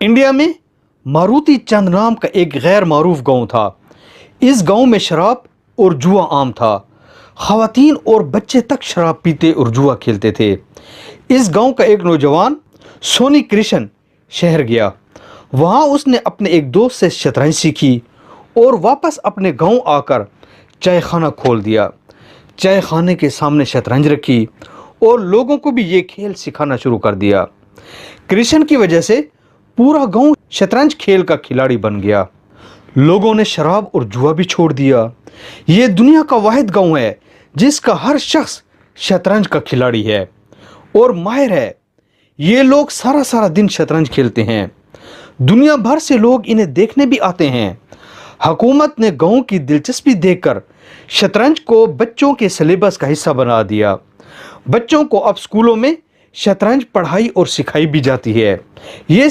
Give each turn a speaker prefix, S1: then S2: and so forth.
S1: India में मारुति चंद नाम का एक गैर मारूफ गांव था। इस गांव में शराब और जुआ आम था। ख़वातीन और बच्चे तक शराब पीते और जुआ खेलते थे। इस गांव का एक नौजवान सोनी कृष्ण शहर गया। वहां उसने अपने एक दोस्त से शतरंज सीखी और वापस अपने गांव आकर चाय खाना खोल दिया। चाय खाने के सामने शतरंज रखी और लोगों को भी ये खेल सिखाना शुरू कर दिया। कृष्ण की वजह से पूरा गांव शतरंज खेल का खिलाड़ी बन गया। लोगों ने शराब और जुआ भी छोड़ दिया। ये दुनिया का वाहिद गांव है जिसका हर शख्स शतरंज का खिलाड़ी है और माहिर है। ये लोग सारा सारा दिन शतरंज खेलते हैं। दुनिया भर से लोग इन्हें देखने भी आते हैं। हुकूमत ने गांव की दिलचस्पी देखकर शतरंज को बच्चों के सिलेबस का हिस्सा बना दिया। बच्चों को अब स्कूलों में शतरंज पढ़ाई और सिखाई भी जाती है। ये